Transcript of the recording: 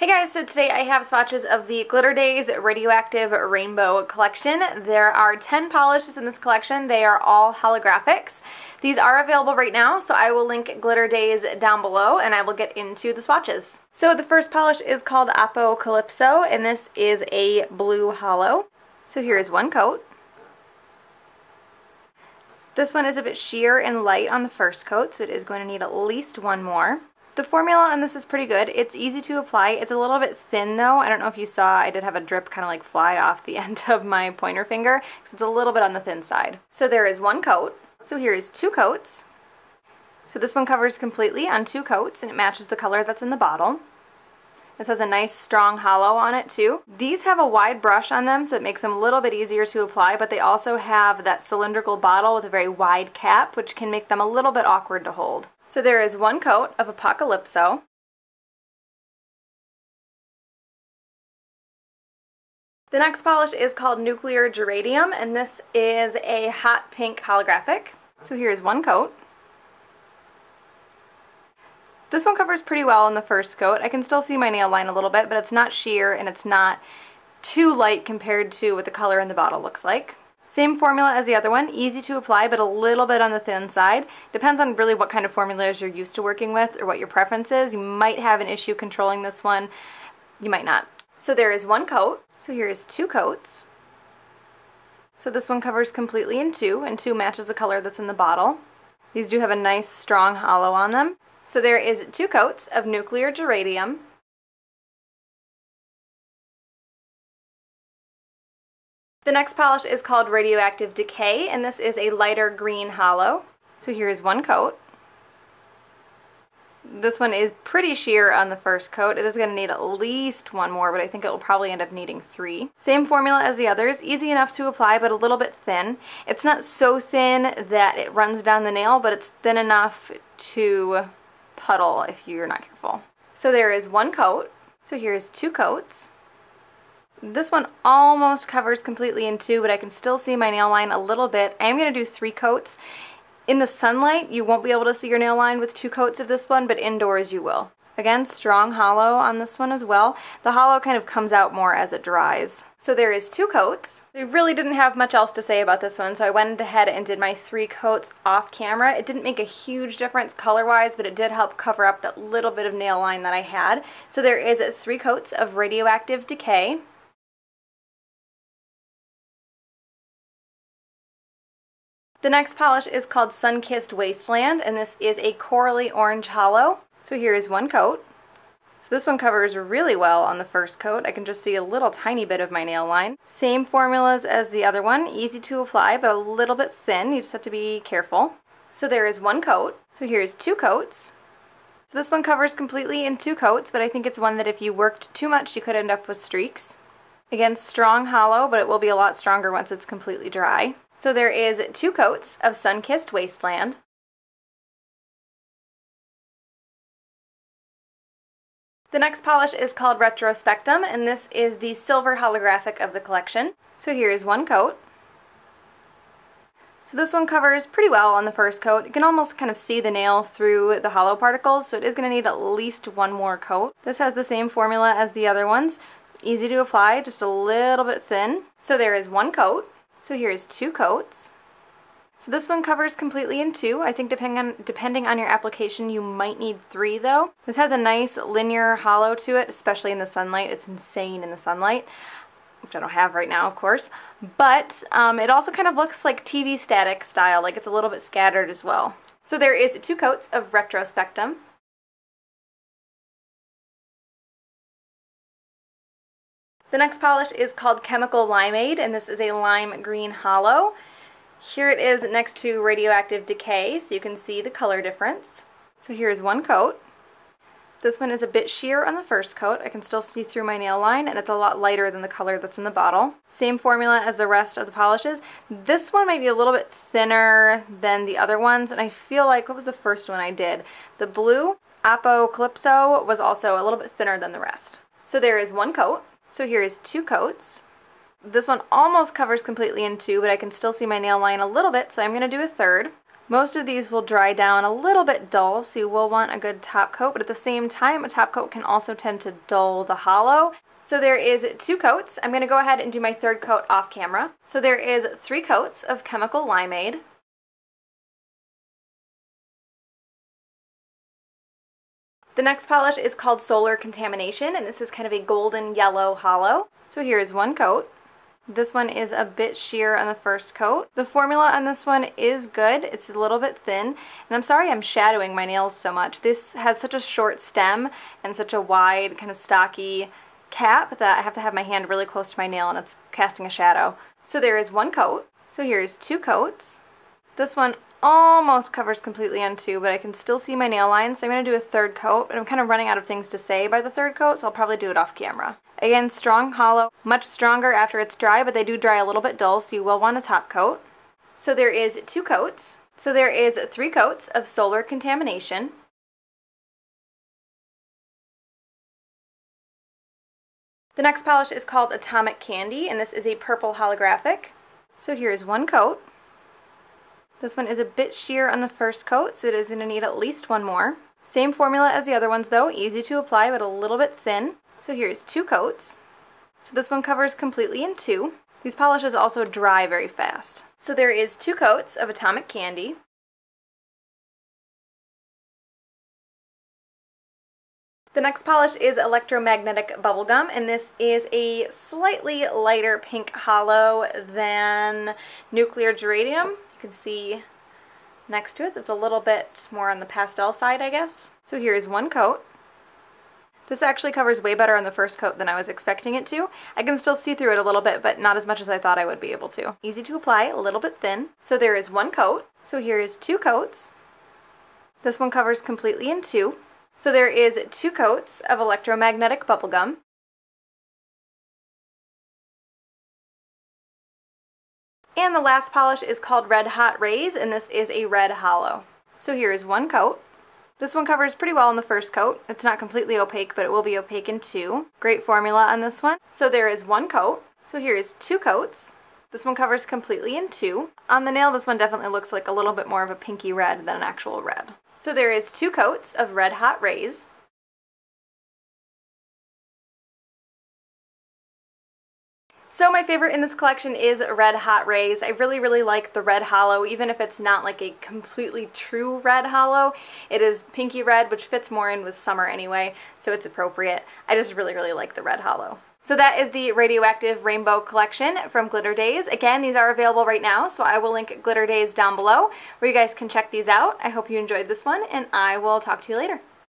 Hey guys, so today I have swatches of the Glitter Daze Radioactive Rainbow Collection. There are 10 polishes in this collection. They are all holographics. These are available right now, so I will link Glitter Daze down below and I will get into the swatches. So the first polish is called Apo Calypso, and this is a blue holo. So here is one coat. This one is a bit sheer and light on the first coat, so it is going to need at least one more. The formula on this is pretty good. It's easy to apply. It's a little bit thin though. I don't know if you saw, I did have a drip kind of like fly off the end of my pointer finger because it's a little bit on the thin side. So there is one coat. So here is two coats. So this one covers completely on two coats and it matches the color that's in the bottle. This has a nice strong holo on it too. These have a wide brush on them, so it makes them a little bit easier to apply, but they also have that cylindrical bottle with a very wide cap, which can make them a little bit awkward to hold. So there is one coat of Apocalypso. The next polish is called Nuclear Geradium, and this is a hot pink holographic. So here's one coat. This one covers pretty well in the first coat. I can still see my nail line a little bit, but it's not sheer and it's not too light compared to what the color in the bottle looks like. Same formula as the other one, easy to apply but a little bit on the thin side. Depends on really what kind of formulas you're used to working with or what your preference is. You might have an issue controlling this one, you might not. So there is one coat, so here is two coats. So this one covers completely in two, and two matches the color that's in the bottle. These do have a nice strong holo on them. So there is two coats of Nuclear Geradium. The next polish is called Radioactive Decay, and this is a lighter green holo. So here is one coat. This one is pretty sheer on the first coat. It is going to need at least one more, but I think it will probably end up needing three. Same formula as the others, easy enough to apply, but a little bit thin. It's not so thin that it runs down the nail, but it's thin enough to puddle if you're not careful. So there is one coat. So here is two coats. This one almost covers completely in two, but I can still see my nail line a little bit. I am going to do three coats. In the sunlight, you won't be able to see your nail line with two coats of this one, but indoors you will. Again, strong holo on this one as well. The holo kind of comes out more as it dries. So there is two coats. I really didn't have much else to say about this one, so I went ahead and did my three coats off camera. It didn't make a huge difference color-wise, but it did help cover up that little bit of nail line that I had. So there is three coats of Radioactive Decay. The next polish is called Sunkissed Wasteland, and this is a corally orange holo. So here is one coat. So this one covers really well on the first coat. I can just see a little tiny bit of my nail line. Same formulas as the other one, easy to apply but a little bit thin. You just have to be careful. So there is one coat. So here's two coats. So this one covers completely in two coats, but I think it's one that if you worked too much you could end up with streaks. Again, strong holo, but it will be a lot stronger once it's completely dry. So there is two coats of Sunkissed Wasteland. The next polish is called Retrospectum, and this is the silver holographic of the collection. So here is one coat. So this one covers pretty well on the first coat. You can almost kind of see the nail through the hollow particles, so it is going to need at least one more coat. This has the same formula as the other ones. Easy to apply, just a little bit thin. So there is one coat. So here's two coats. So this one covers completely in two. I think depending on your application you might need three though. This has a nice linear holo to it, especially in the sunlight. It's insane in the sunlight, which I don't have right now of course. But it also kind of looks like TV static style, like it's a little bit scattered as well. So there is two coats of Retrospectum. The next polish is called Chemical Limeade, and this is a lime green holo. Here it is next to Radioactive Decay, so you can see the color difference. So here's one coat. This one is a bit sheer on the first coat. I can still see through my nail line, and it's a lot lighter than the color that's in the bottle. Same formula as the rest of the polishes. This one might be a little bit thinner than the other ones, and I feel like, what was the first one I did? The blue, Apo Calypso, was also a little bit thinner than the rest. So there is one coat. So here is two coats. This one almost covers completely in two, but I can still see my nail line a little bit, so I'm going to do a third. Most of these will dry down a little bit dull, so you will want a good top coat, but at the same time, a top coat can also tend to dull the hollow. So there is 2 coats. I'm going to go ahead and do my third coat off camera. So there is 3 coats of chemical limeade. The next polish is called Solar Contamination, and this is kind of a golden yellow hollow. So here's 1 coat. This one is a bit sheer on the first coat. The formula on this one is good. It's a little bit thin, and I'm sorry I'm shadowing my nails so much. This has such a short stem and such a wide, kind of stocky cap that I have to have my hand really close to my nail and it's casting a shadow. So there is 1 coat. So here's 2 coats. This one almost covers completely on 2, but I can still see my nail lines, so I'm going to do a third coat, but I'm kind of running out of things to say by the third coat, so I'll probably do it off camera. Again, strong hollow, much stronger after it's dry, but they do dry a little bit dull, so you will want a top coat. So there is 2 coats. So there is 3 coats of Solar Contamination. The next polish is called Atomic Candy, and this is a purple holographic. So here's 1 coat. This one is a bit sheer on the first coat, so it is going to need at least 1 more. Same formula as the other ones though, easy to apply but a little bit thin. So here's 2 coats. So this one covers completely in 2. These polishes also dry very fast. So there is 2 coats of Atomic Candy. The next polish is Electromagnetic Bubble Gum, and this is a slightly lighter pink hollow than Nuclear Geradium. You can see next to it, it's a little bit more on the pastel side, I guess. So here's 1 coat. This actually covers way better on the first coat than I was expecting it to. I can still see through it a little bit, but not as much as I thought I would be able to. Easy to apply, a little bit thin. So there is 1 coat. So here is 2 coats. This one covers completely in 2. So there is 2 coats of Electromagnetic Bubble Gum. And the last polish is called Red Hot Raise, and this is a red hollow. So here is 1 coat. This one covers pretty well in the first coat. It's not completely opaque, but it will be opaque in 2. Great formula on this one. So there is 1 coat. So here is 2 coats. This one covers completely in 2. On the nail, this one definitely looks like a little bit more of a pinky red than an actual red. So there is 2 coats of Red Hot Raise. So my favorite in this collection is Red Hot Raise. I really like the red hollow, even if it's not like a completely true red hollow. It is pinky red, which fits more in with summer anyway, so it's appropriate. I just really like the red hollow. So that is the Radioactive Rainbow Collection from Glitter Daze. Again, these are available right now, so I will link Glitter Daze down below where you guys can check these out. I hope you enjoyed this one, and I will talk to you later.